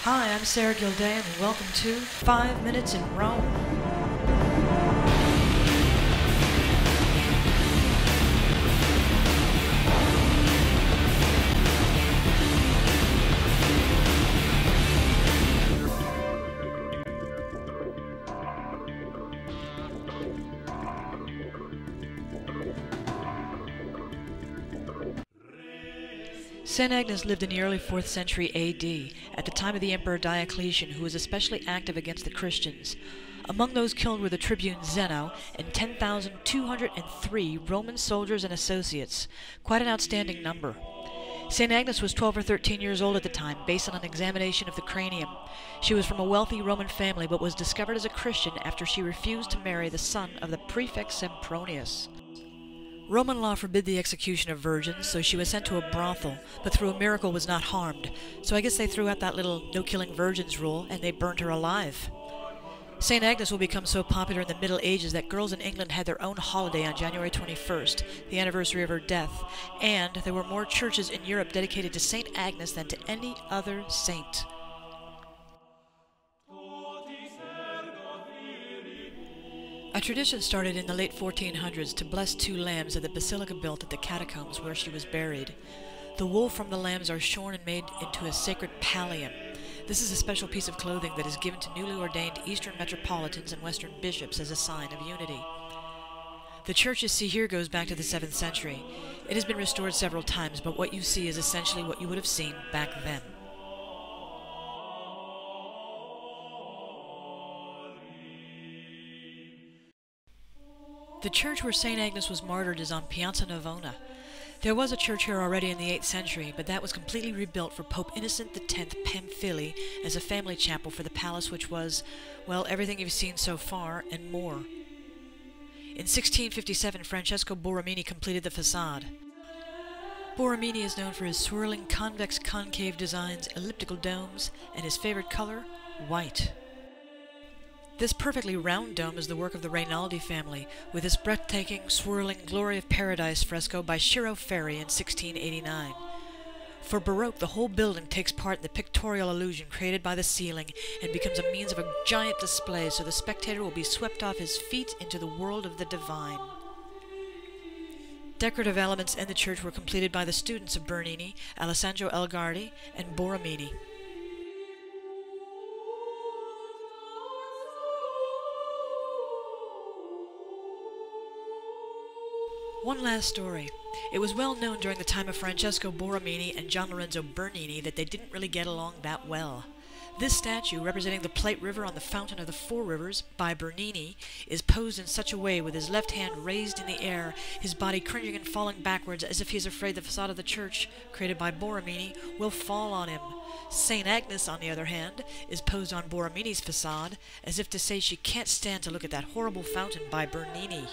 Hi, I'm Sarah Gilday, and welcome to 5 Minutes in Rome. St. Agnes lived in the early 4th century A.D., at the time of the Emperor Diocletian, who was especially active against the Christians. Among those killed were the tribune Zeno and 10,203 Roman soldiers and associates, quite an outstanding number. St. Agnes was 12 or 13 years old at the time, based on an examination of the cranium. She was from a wealthy Roman family, but was discovered as a Christian after she refused to marry the son of the prefect Sempronius. Roman law forbid the execution of virgins, so she was sent to a brothel, but through a miracle was not harmed. So I guess they threw out that little no-killing virgins rule, and they burned her alive. St. Agnes will become so popular in the Middle Ages that girls in England had their own holiday on January 21st, the anniversary of her death, and there were more churches in Europe dedicated to St. Agnes than to any other saint. A tradition started in the late 1400s to bless 2 lambs at the basilica built at the catacombs where she was buried. The wool from the lambs are shorn and made into a sacred pallium. This is a special piece of clothing that is given to newly ordained Eastern metropolitans and Western bishops as a sign of unity. The church you see here goes back to the 7th century. It has been restored several times, but what you see is essentially what you would have seen back then. The church where St. Agnes was martyred is on Piazza Navona. There was a church here already in the 8th century, but that was completely rebuilt for Pope Innocent X Pamphili as a family chapel for the palace, which was, well, everything you've seen so far and more. In 1657, Francesco Borromini completed the facade. Borromini is known for his swirling convex-concave designs, elliptical domes, and his favorite color, white. This perfectly round dome is the work of the Rainaldi family, with its breathtaking, swirling Glory of Paradise fresco by Shiro Ferri in 1689. For Baroque, the whole building takes part in the pictorial illusion created by the ceiling and becomes a means of a giant display, so the spectator will be swept off his feet into the world of the divine. Decorative elements in the church were completed by the students of Bernini, Alessandro Elgardi, and Borromini. One last story. It was well known during the time of Francesco Borromini and Gian Lorenzo Bernini that they didn't really get along that well. This statue, representing the Plate River on the Fountain of the Four Rivers by Bernini, is posed in such a way with his left hand raised in the air, his body cringing and falling backwards as if he is afraid the facade of the church, created by Borromini, will fall on him. St. Agnes, on the other hand, is posed on Borromini's facade, as if to say she can't stand to look at that horrible fountain by Bernini.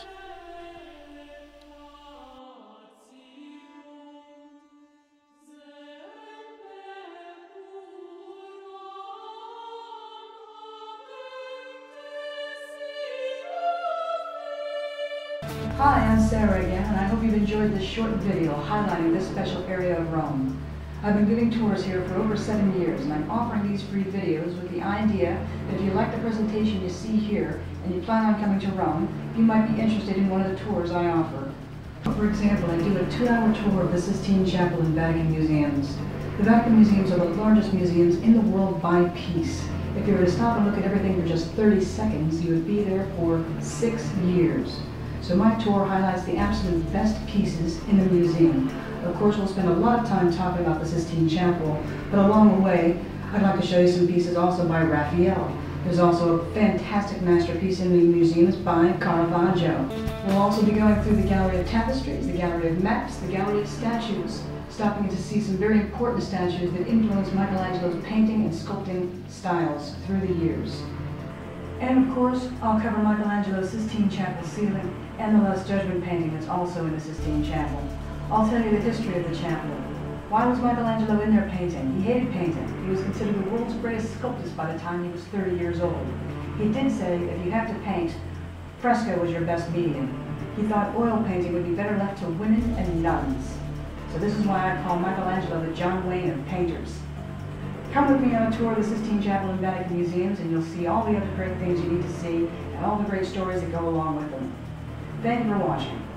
Hi, I'm Sarah again, and I hope you've enjoyed this short video highlighting this special area of Rome. I've been giving tours here for over 7 years, and I'm offering these free videos with the idea that if you like the presentation you see here, and you plan on coming to Rome, you might be interested in one of the tours I offer. For example, I do a 2-hour tour of the Sistine Chapel and Vatican Museums. The Vatican Museums are the largest museums in the world by piece. If you were to stop and look at everything for just 30 seconds, you would be there for 6 years. So my tour highlights the absolute best pieces in the museum. Of course, we'll spend a lot of time talking about the Sistine Chapel, but along the way, I'd like to show you some pieces also by Raphael. There's also a fantastic masterpiece in the museums by Caravaggio. We'll also be going through the Gallery of Tapestries, the Gallery of Maps, the Gallery of Statues, stopping to see some very important statues that influenced Michelangelo's painting and sculpting styles through the years. And of course, I'll cover Michelangelo's Sistine Chapel ceiling and the Last Judgment painting that's also in the Sistine Chapel. I'll tell you the history of the chapel. Why was Michelangelo in there painting? He hated painting. He was considered the world's greatest sculptor by the time he was 30 years old. He did say if you have to paint, fresco was your best medium. He thought oil painting would be better left to women and nuns. So this is why I call Michelangelo the John Wayne of painters. Come with me on a tour of the Sistine Chapel and Vatican Museums, and you'll see all the other great things you need to see and all the great stories that go along with them. Thank you for watching.